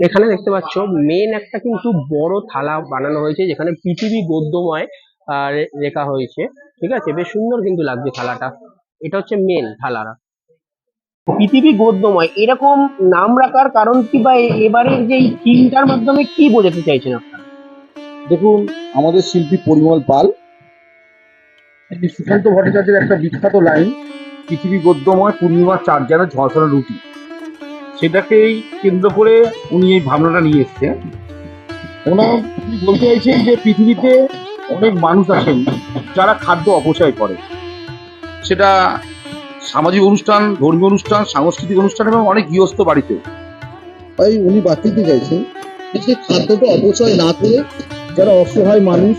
এখানে দেখতে পাচ্ছ মেন একটা কিন্তু বড় থালা বানানো হয়েছে, যেখানে পৃথিবী গদ্যময় লেখা হয়েছে। ঠিক আছে, বেশ সুন্দর কিন্তু লাগছে থালাটা। এটা হচ্ছে মেন থালাটা, পৃথিবী গদ্যময় এরকম নাম রাখার কারণ কি, বা এবারের যে থিমটার মাধ্যমে কি বোঝাতে চাইছেন আপনারা? দেখুন, আমাদের শিল্পী পরিমল পাল একটি সুশান্ত ভট্টাচার্যের একটা বিখ্যাত লাইন, পৃথিবী গদ্যময় পূর্ণিমার চাঁদ যেন ঝলসানো রুটি, সেটাকেই কেন্দ্র করে উনি এই ভাবনাটা নিয়ে এসছেন। উনি বলতে চাইছেন যে পৃথিবীতে অনেক মানুষ আছেন যারা খাদ্য অপচয় করে, সেটা সামাজিক অনুষ্ঠান, ধর্মীয় অনুষ্ঠান, সাংস্কৃতিক অনুষ্ঠান এবং অনেক গৃহস্থ বাড়িতে। তাই উনি বার্তা দিতে চাইছেন যে সেই খাদ্যটা অপচয় না করে যারা অসহায় মানুষ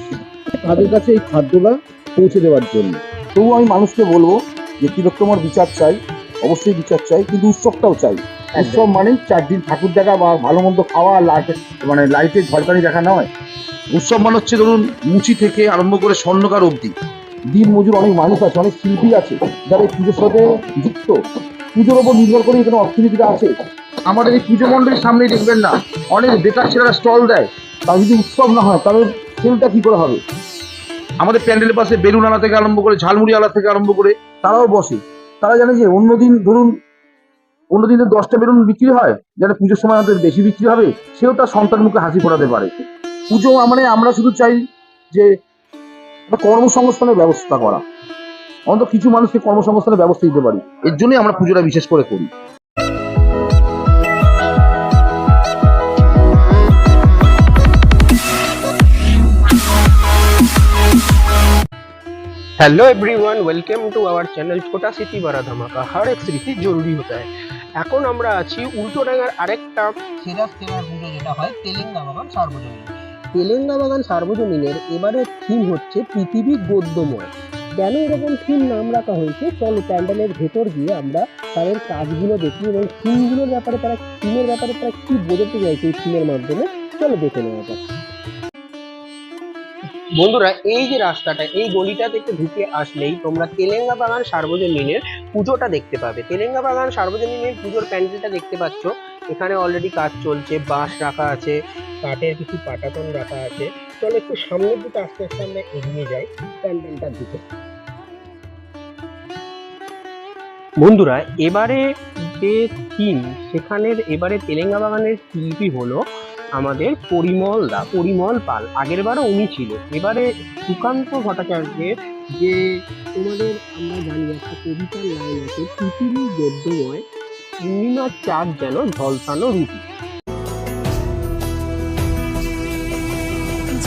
তাদের কাছে এই খাদ্যটা পৌঁছে দেওয়ার জন্য। তবু আমি মানুষকে বলবো যে তিলোত্তমার বিচার চাই, অবশ্যই বিচার চাই, কিন্তু উৎসবটাও চাই। উৎসব মানে 4 দিন ঠাকুর দেখা বা ভালো মন্দ খাওয়া, লাইটের ঝলকানি দেখা নয়। উৎসব মানে হচ্ছে ধরুন মুচি থেকে আরম্ভ করে স্বর্ণকার অবধি দিন মজুর অনেক মানুষ আছে, অনেক শিল্পী আছে যারা এই পুজোর সাথে যুক্ত। পুজোর ওপর নির্ভর করে এখানে অর্থনীতিটা আছে। আমাদের এই পুজো মণ্ডলীর সামনেই দেখবেন না অনেক বেকার ছেলেরা স্টল দেয়। তার যদি উৎসব না হয় তাহলে সেলটা কি করে হবে? আমাদের প্যান্ডেলের পাশে বেলুন আলা থেকে আরম্ভ করে ঝালমুড়ি আলা থেকে আরম্ভ করে তারাও বসে। তারা জানে যে অন্যদিন ধরুন অন্যদিন 10টা বেলুন বিক্রি হয়, যেন পুজোর সময় আমাদের বেশি বিক্রি হবে, সেও তার সন্তান মুখে হাসি ফোটাতে পারে। পুজো মানে আমরা শুধু চাই যে একটা কর্মসংস্থানের ব্যবস্থা করা, অন্তত কিছু মানুষকে কর্মসংস্থানের ব্যবস্থা দিতে পারি। এর জন্যই আমরা পুজোটা বিশেষ করে করি। Hello everyone, welcome to our channel छोटा सिटी बड़ा धमाका। हर एक স্মৃতি জরুরি হতে হয়। এখন আমরা আছি উল্টোডাঙ্গার আরেকটা সেরা সেরা পুজো, যেটা হয় তেলেঙ্গা বাগান সার্বজনীন। তেলেঙ্গা বাগান সার্বজনীনের এবারে থিম হচ্ছে পৃথিবী গদ্যময়। কেন এরকম থিম নাম রাখা হয়েছে, চলো প্যান্ডেলের ভেতর গিয়ে আমরা তাদের কাজগুলো দেখি এবং থিমের ব্যাপারে তারা কি বোঝাতে চাইছে এই থিমের মাধ্যমে, চলো দেখে নেওয়া যাক। বন্ধুরা, এই যে রাস্তাটা, এই গলিটা থেকে ঢুকে আসলেই তোমরা তেলেঙ্গা বাগান সার্বজনীনের পুজোটা দেখতে পাবে। তেলেঙ্গা বাগান সার্বজনীনের পুজোর প্যান্ডেলটা দেখতে পাচ্ছ। এখানে অলরেডি কাজ চলছে, বাঁশ রাখা আছে, কাঠের কিছু পাটাতন রাখা আছে। চলো একটু সামনের দিকে আস্তে আস্তে আমরা এগিয়ে যাই প্যান্ডেলটার দিকে। বন্ধুরা, এবারে যে থিম, সেখানের এবারে তেলেঙ্গা বাগানের শিল্পী হলো আমাদের পরিমল পাল। আগের বারও উনি ছিল। এবারে সুকান্ত ভট্টাচার্যের যে, তোমাদের আমরা জানি একটা কবিতার লাইন আছে, পৃথিবী গদ্যময় পূর্ণিমার চাঁদ যেন ঝলসানো রুটি।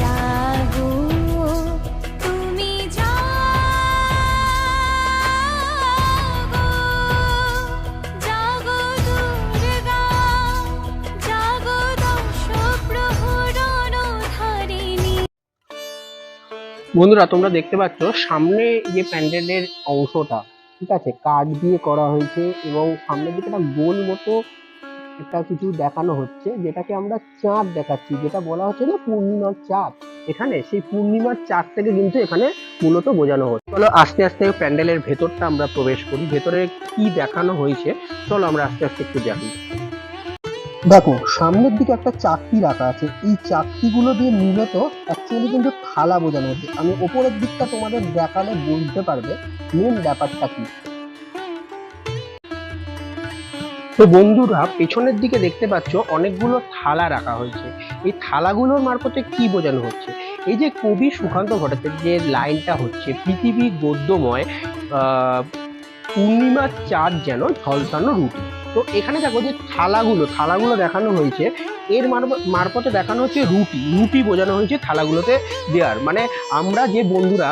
জাগো তুমি জাগো, জাগো দুর্গা, জাগো দশ প্রহরণ ধারিণী। বন্ধুরা, তোমরা দেখতে পাচ্ছ সামনে যে প্যান্ডেলের অংশটা, ঠিক আছে, কাঠ দিয়ে করা হয়েছে এবং সামনের দিকে একটা গোল মতো একটা কিছু দেখানো হচ্ছে, যেটাকে আমরা চাঁদ দেখাচ্ছি, যেটা বলা হচ্ছে না পূর্ণিমার চাঁদ। এখানে সেই পূর্ণিমার চাঁদ থেকে কিন্তু এখানে মূলত বোঝানো হচ্ছে। চলো আস্তে আস্তে প্যান্ডেলের ভেতরটা আমরা প্রবেশ করি। ভেতরে কি দেখানো হয়েছে চলো আমরা আস্তে আস্তে একটু দেখি। দেখো, সামনের দিকে একটা চাকতি রাখা আছে। এই চাকতিগুলো দিয়ে মূলত অ্যাকচুয়ালি কিন্তু থালা বোঝানো হচ্ছে। আমি ওপরের দিকটা তোমাদের দেখালে বুঝতে পারবে মেন ব্যাপারটা কি। তো বন্ধুরা, পেছনের দিকে দেখতে পাচ্ছ অনেকগুলো থালা রাখা হয়েছে। এই থালাগুলোর মারফতে কি বোঝানো হচ্ছে, এই যে কবি সুকান্ত ভট্টাচার্যের যে লাইনটা হচ্ছে, পৃথিবী গদ্যময় পূর্ণিমার চাঁদ যেন ঝলসানো রুটি। তো এখানে দেখো যে থালাগুলো দেখানো হয়েছে, এর মারফতে দেখানো হচ্ছে রুটি বোঝানো হয়েছে থালাগুলোতে দেওয়ার। মানে আমরা যে বন্ধুরা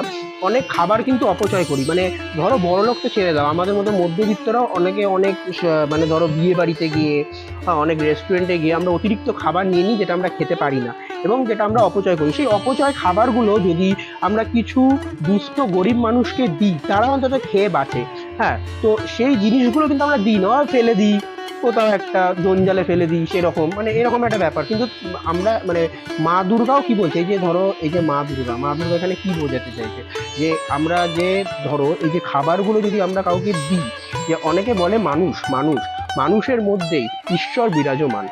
অনেক খাবার কিন্তু অপচয় করি, মানে ধরো বড়লোক তো ছেড়ে দাও, আমাদের মধ্যে মধ্যবিত্তরাও অনেকে অনেক মানে ধরো বিয়ে বাড়িতে গিয়ে বা অনেক রেস্টুরেন্টে গিয়ে আমরা অতিরিক্ত খাবার নিয়ে নিই, যেটা আমরা খেতে পারি না এবং যেটা আমরা অপচয় করি। সেই অপচয় খাবারগুলো যদি আমরা কিছু দুস্থ গরিব মানুষকে দিই, তারা অন্তত খেয়ে বাঁচে। হ্যাঁ, তো সেই জিনিসগুলো কিন্তু আমরা দিই না, ফেলে দিই, কোথাও একটা জঞ্জালে ফেলে দিই, সেরকম মানে এরকম একটা ব্যাপার। কিন্তু আমরা মানে মা দুর্গাও কি বলছে, এই যে ধরো এই যে মা দুর্গা এখানে কি বোঝাতে চাইছে, যে আমরা যে ধরো এই যে খাবারগুলো যদি আমরা কাউকে দিই, যে অনেকে বলে মানুষের মধ্যেই ঈশ্বর বিরাজমান।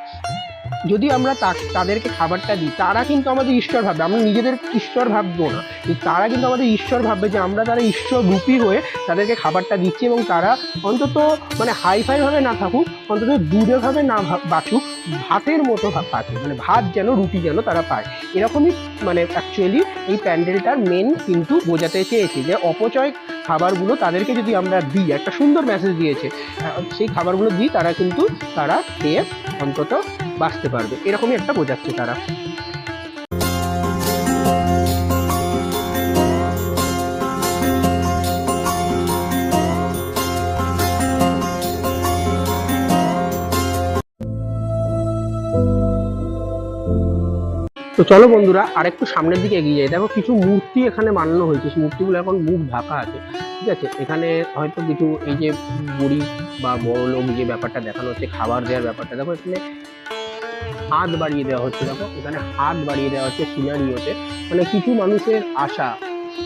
যদি আমরা তাদেরকে খাবারটা দিই, তারা কিন্তু আমাদের ঈশ্বর ভাববে, আমরা নিজেদের ঈশ্বর ভাববো না, তারা কিন্তু আমাদের ঈশ্বর ভাববে যে আমরা তারা ঈশ্বর রূপী হয়ে তাদেরকে খাবারটা দিচ্ছি, এবং তারা অন্তত মানে হাইফাই ভাবে না থাকুক, অন্তত দূরে ভাবে না বাঁচুক, ভাতের মতো পাচ্ছে, মানে ভাত যেন, রুটি যেন তারা পায়। এরকমই মানে অ্যাকচুয়ালি এই প্যান্ডেলটার মেন কিন্তু বোঝাতে চেয়েছে যে অপচয় খাবারগুলো তাদেরকে যদি আমরা দিই, একটা সুন্দর মেসেজ দিয়েছে, সেই খাবারগুলো দিই, তারা খেয়ে অন্তত বাঁচতে পারবে, এরকমই একটা বোঝাচ্ছে তারা। তো চলো বন্ধুরা আরেকটু সামনের দিকে এগিয়ে যাই। দেখো কিছু মূর্তি এখানে বানানো হয়েছে, সেই মূর্তিগুলো এখন মুখ ঢাকা আছে, ঠিক আছে। এখানে হয়তো কিছু এই যে বুড়ি বা বড় লোক যে ব্যাপারটা দেখানো হচ্ছে, খাবার দেওয়ার ব্যাপারটা, দেখো এখানে হাত বাড়িয়ে দেওয়া হচ্ছে, দেখো এখানে হাত বাড়িয়ে দেওয়া হচ্ছে সিনারিওতে, মানে কিছু মানুষের আশা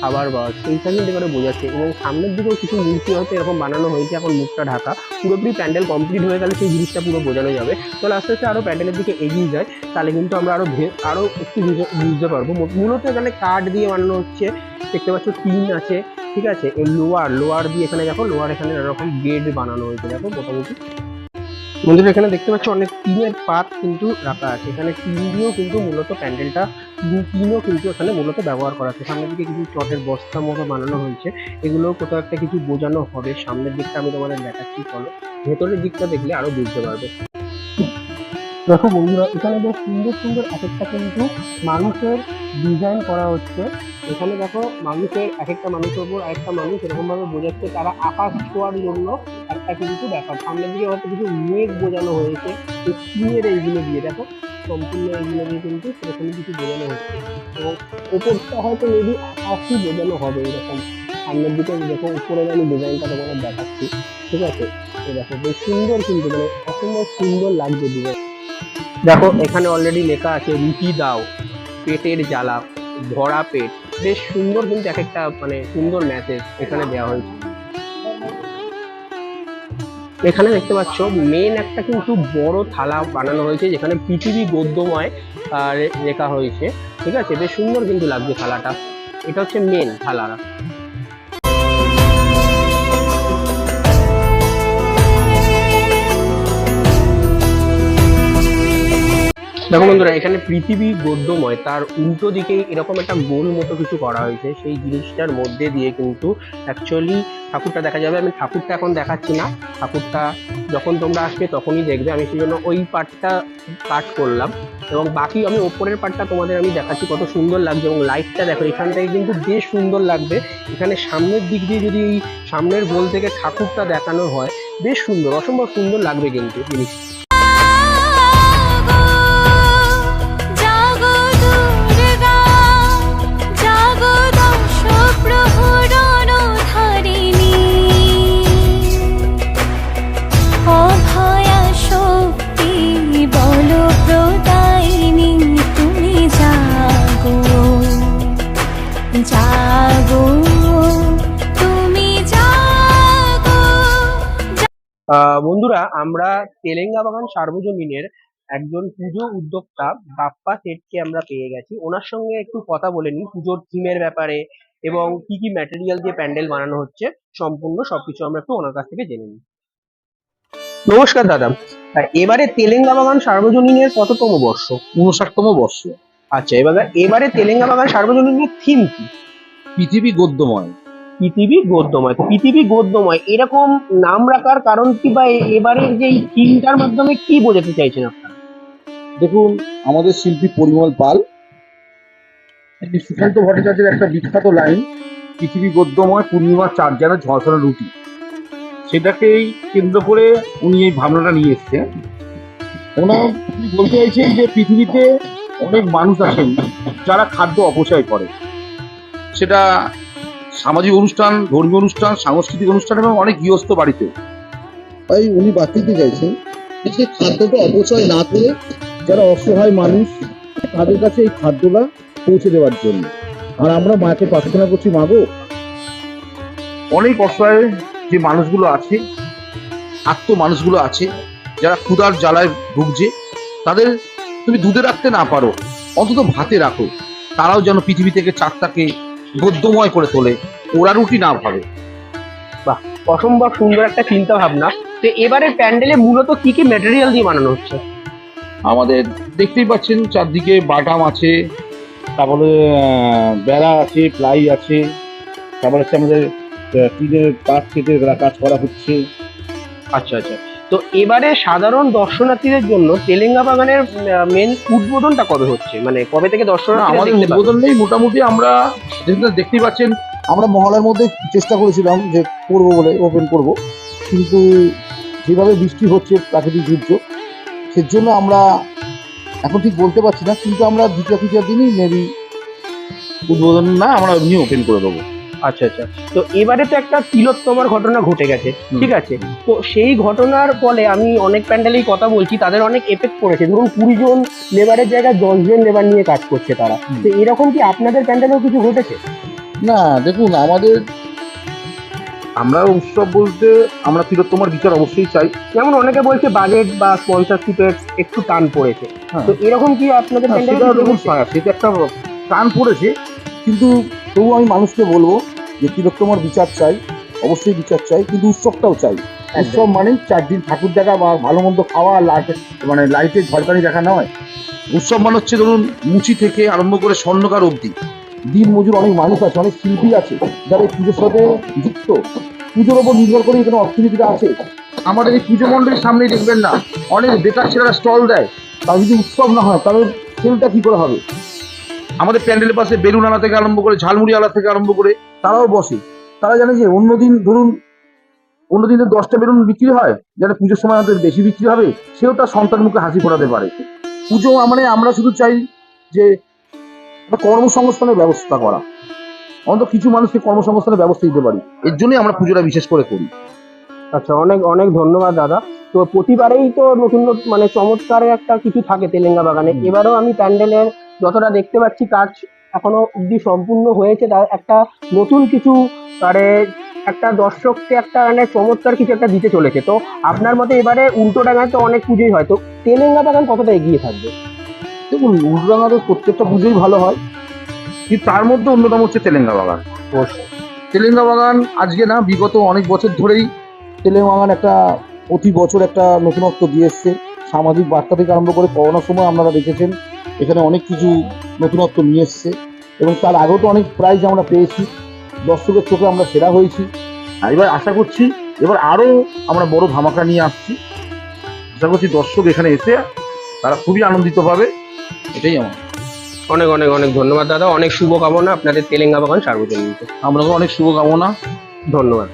খাবার পাওয়া, সেইখানে এবারে বোঝাচ্ছে। এবং সামনের দিকেও কিছু মূর্তি হয়তো এরকম বানানো হয়েছে, এখন মুখটা ঢাকা, পুরোপুরি প্যান্ডেল কমপ্লিট হয়ে গেলে সেই জিনিসটা পুরো বোঝানো যাবে। তাহলে আস্তে আস্তে আরও প্যান্ডেলের দিকে এগিয়ে যায়, তাহলে কিন্তু আমরা আরও একটু বুঝতে পারবো। মূলত এখানে কাঠ দিয়ে বানানো হচ্ছে, দেখতে পাচ্ছ টিন আছে, ঠিক আছে। এই লোয়ার দিয়ে এখানে দেখো, লোয়ার এখানে নানা রকম গেট বানানো হয়েছে, দেখো মোটামুটি বন্ধুরা এখানে দেখতে পাচ্ছ অনেক টিনের পাত কিন্তু রাখা আছে, এখানে টিন দিয়েও কিন্তু মূলত প্যান্ডেলটা, টিনও কিন্তু এখানে মূলত ব্যবহার করা আছে। সামনের দিকে কিছু চটের বস্তার মতো বানানো হয়েছে, এগুলো কোথাও একটা কিছু বোঝানো হবে। সামনের দিকটা আমি তোমাদের দেখাচ্ছি, চলো ভেতরের দিকটা দেখলে আরো বুঝতে পারবে। দেখো বন্ধুরা এখানে বেশ সুন্দর সুন্দর এক একটা কিন্তু মানুষের ডিজাইন করা হচ্ছে। এখানে দেখো মানুষের এক একটা মানুষের উপর আরেকটা মানুষ এরকম ভাবে বোঝাচ্ছে, তারা আকাশ ছোঁয়ার জন্য একটা কিন্তু ব্যাপার। সামনের দিকে হয়তো কিছু মেঘ বোঝানো হয়েছে, স্কিনের এইগুলো দিয়ে, দেখো সম্পূর্ণ এইগুলো দিয়ে কিন্তু সেরকম কিছু বোঝানো হচ্ছে, এবং ওপরটা হয়তো মেবি আকাশই বোঝানো হবে এরকম। সামনের দিকে দেখো উপরের আমি ডিজাইনটা তোমাদের দেখাচ্ছি, ঠিক আছে। তো দেখো বেশ সুন্দর কিন্তু, মানে অসম্ভব সুন্দর লাগছে ডিজাইন। দেখো এখানে অলরেডি লেখা আছে রুটি দাও, পেটের জ্বালা, ভরা পেট, বেশ সুন্দর কিন্তু এক একটা মানে সুন্দর মেসেজ এখানে দেওয়া হয়েছে। এখানে দেখতে পাচ্ছ মেন একটা কিন্তু বড় থালা বানানো হয়েছে, যেখানে পৃথিবী গদ্যময় লেখা হয়েছে, ঠিক আছে। বেশ সুন্দর কিন্তু লাগছে থালাটা, এটা হচ্ছে মেন থালাটা। দেখো বন্ধুরা এখানে পৃথিবী গদ্যময়, তার উল্টো দিকে এরকম একটা গোল মতো কিছু করা হয়েছে, সেই জিনিসটার মধ্যে দিয়ে কিন্তু অ্যাকচুয়ালি ঠাকুরটা দেখা যাবে। আমি ঠাকুরটা এখন দেখাচ্ছি না, ঠাকুরটা যখন তোমরা আসবে তখনই দেখবে। আমি সেই জন্য ওই পার্টটা কাট করলাম, এবং বাকি আমি ওপরের পার্টটা তোমাদের আমি দেখাচ্ছি কত সুন্দর লাগছে। এবং লাইটটা দেখো এখান থেকে কিন্তু বেশ সুন্দর লাগবে। এখানে সামনের দিক দিয়ে যদি এই সামনের গোল থেকে ঠাকুরটা দেখানো হয়, বেশ সুন্দর, অসম্ভব সুন্দর লাগবে কিন্তু জিনিসটা। জাগো দুর্গা, জাগো দশ প্রহরণ ধারিণী, অভয়া শক্তি বল প্রদায়িনী, তুমি জাগো, জাগো, তুমি জাগো। বন্ধুরা আমরা তেলেঙ্গাবাগান সার্বজনীনের একজন পুজো উদ্যোক্তা বাপ্পা শেঠকে আমরা পেয়ে গেছি, ওনার সঙ্গে একটু কথা বলে নিই পুজোর থিমের ব্যাপারে, এবং কি কি ম্যাটেরিয়াল দিয়ে প্যান্ডেল বানানো হচ্ছে, সম্পূর্ণ সবকিছু আমরা একটু ওনার কাছ থেকে জেনে নিই। নমস্কার দাদা, এবারে তেলেঙ্গাবাগান সার্বজনীনের কততম বর্ষ? 59তম বর্ষ। আচ্ছা, এবারে তেলেঙ্গাবাগান সার্বজনীনের থিম কি? পৃথিবী গদ্যময়। পৃথিবী গদ্যময়। তো পৃথিবী গদ্যময় এরকম নাম রাখার কারণ কি, বা এবারের যে থিমটার মাধ্যমে কি বোঝাতে চাইছেন আপনারা? দেখুন, আমাদের শিল্পী পরিমল পাল, সুশান্ত ভট্টাচার্যের একটা বিখ্যাত লাইন, পৃথিবী গদ্যময় পূর্ণিমার চার যেন ঝলসানো রুটি, সেটাকেই কেন্দ্র করে উনি এই ভাবনাটা নিয়ে এসছেন। ওনার বলতে চাইছেন যে পৃথিবীতে অনেক মানুষ আছেন যারা খাদ্য অপচয় করে, সেটা সামাজিক অনুষ্ঠান, ধর্মীয় অনুষ্ঠান, সাংস্কৃতিক অনুষ্ঠান এবং অনেক গৃহস্থ বাড়িতে। তাই উনি বার্তা দিতে চাইছেন যে সেই খাদ্যটা অপচয় না করে যারা অসহায় মানুষ তাদের কাছে এই খাদ্যটা পৌঁছে দেওয়ার জন্য। আর আমরা মাকে প্রার্থনা করছি, মাগো অনেক অসহায় যে মানুষগুলো আছে, মানুষগুলো আছে যারা ক্ষুধার জ্বালায় ভুগছে, তাদের তুমি দুধে রাখতে না পারো, অন্তত ভাতে রাখো। তারাও যেন পৃথিবী থেকে চাঁদটাকে গদ্যময় করে তোলে, ওরা রুটি না ভাবে। অসম্ভব সুন্দর একটা চিন্তা ভাবনা। তো এবারে প্যান্ডেলে মূলত কি কি ম্যাটেরিয়াল দিয়ে বানানো হচ্ছে? আমাদের দেখতেই পাচ্ছেন চারদিকে বাটাম আছে, তারপরে বেড়া আছে, প্লাই আছে, তারপরে হচ্ছে আমাদের টিনের কাঠ কেটে কাজ করা হচ্ছে। আচ্ছা আচ্ছা। তো এবারে সাধারণ দর্শনার্থীদের জন্য তেলেঙ্গা বাগানের মেন উদ্বোধনটা কবে হচ্ছে, মানে কবে থেকে না, দর্শনার্থীরা আমাদের দেখতে পাবে? উদ্বোধন নেই, মোটামুটি আমরা যেহেতু দেখতেই পাচ্ছেন, আমরা মহলার মধ্যে চেষ্টা করেছিলাম যে করবো বলে, ওপেন করব, কিন্তু যেভাবে বৃষ্টি হচ্ছে প্রাকৃতিক দুর্যোগ, সেজন্য আমরা এখন ঠিক বলতে পারছি না, কিন্তু আমরা দ্বিতীয় তৃতীয় দিনই মেবি উদ্বোধন না, আমরা এমনি ওপেন করে দেবো। আচ্ছা আচ্ছা। তো এবারে তো একটা তিলোত্তমার ঘটনা ঘটে গেছে, ঠিক আছে? তো সেই ঘটনার ফলে আমি অনেক প্যান্ডেলেই কথা বলছি, তাদের অনেক এফেক্ট পড়েছে। ধরুন 20 জন লেবারের জায়গায় 10 জন লেবার নিয়ে কাজ করছে তারা। তো এরকম কি আপনাদের প্যান্ডেলেও কিছু ঘটেছে? না দেখুন, আমরা উৎসব বলতে আমরা তিলোত্তমার বিচার অবশ্যই চাই। যেমন অনেকে বলছে বাজেট বা স্পন্সরশিপের একটু টান পড়েছে। হ্যাঁ। তো এরকম কি আপনাদের হ্যাঁ, প্যান্ডেলে সেটা কিছু দেখুন, ঘটেছে? সেটা একটা টান পড়েছে, কিন্তু তবু আমি মানুষকে বলবো যে তিলোত্তমার বিচার চাই, অবশ্যই বিচার চাই, কিন্তু উৎসবটাও চাই। উৎসব মানে 4 দিন ঠাকুর দেখা বা ভালো মন্দ খাওয়া, মানে লাইটের ঝলকানি দেখা নয়। উৎসব মানে হচ্ছে ধরুন মুচি থেকে আরম্ভ করে স্বর্ণকার অবধি দিন মজুর অনেক মানুষ আছে, অনেক শিল্পী আছে যারা এই পুজোর সাথে যুক্ত। পুজোর ওপর নির্ভর করে এখানে অর্থনীতিটা আছে। আমাদের এই পুজো মণ্ডলীর সামনেই দেখবেন না অনেক বেকার ছেলেরা স্টল দেয়, তাও যদি উৎসব না হয় তাহলে সেলটা কি করে হবে? আমাদের প্যান্ডেলের পাশে বেলুন আলা থেকে আরম্ভ করে ঝালমুড়ি আলা থেকে আরম্ভ করে তারাও বসে। তারা জানে যে অন্যদিন ধরুন অন্যদিন 10টা বেলুন বিক্রি হয়, যারা পুজোর সময় আমাদের বেশি বিক্রি হবে, সেও তার সন্তান মুখে হাসি ফোটাতে পারে। পুজো মানে আমরা শুধু চাই যে একটা কর্মসংস্থানের ব্যবস্থা করা, অন্তত কিছু মানুষকে কর্মসংস্থানের ব্যবস্থা দিতে পারি, এর জন্যই আমরা পুজোটা বিশেষ করে করি। আচ্ছা, অনেক অনেক ধন্যবাদ দাদা। তো প্রতিবারেই তো নতুন নতুন মানে চমৎকার একটা কিছু থাকে তেলেঙ্গা বাগানে। এবারেও আমি প্যান্ডেলের যতটা দেখতে পাচ্ছি কাজ এখনো অব্দি সম্পূর্ণ হয়েছে, তার একটা নতুন কিছু মানে একটা দর্শককে একটা মানে চমৎকার কিছু একটা দিতে চলেছে। তো আপনার মতে এবারে উল্টোডাঙায় তো অনেক পুজোই হয়, তো তেলেঙ্গা বাগান কতটা এগিয়ে থাকবে? দেখুন, উল্টোডাঙাতে প্রত্যেকটা পুজোই ভালো হয়, কিন্তু তার মধ্যে অন্যতম হচ্ছে তেলেঙ্গা বাগান। তেলেঙ্গা বাগান আজকে না, বিগত অনেক বছর ধরেই তেলেঙ্গা বাগান একটা প্রতি বছর একটা নতুনত্ব দিয়ে এসছে। সামাজিক বার্তা থেকে আরম্ভ করে করোনার সময় আপনারা দেখেছেন এখানে অনেক কিছু নতুনত্ব নিয়ে এসছে, এবং তার আগেও তো অনেক প্রাইজ আমরা পেয়েছি, দর্শকের চোখে আমরা সেরা হয়েছি। আর এবার আশা করছি এবার আরও আমরা বড় ধামাকা নিয়ে আসছি। আশা করছি দর্শক এখানে এসে তারা খুবই আনন্দিত পাবে, এটাই আমার। অনেক অনেক অনেক ধন্যবাদ দাদা, অনেক শুভকামনা আপনাদের তেলেঙ্গা বাগান সার্বজনীন। আমরা অনেক শুভকামনা। ধন্যবাদ।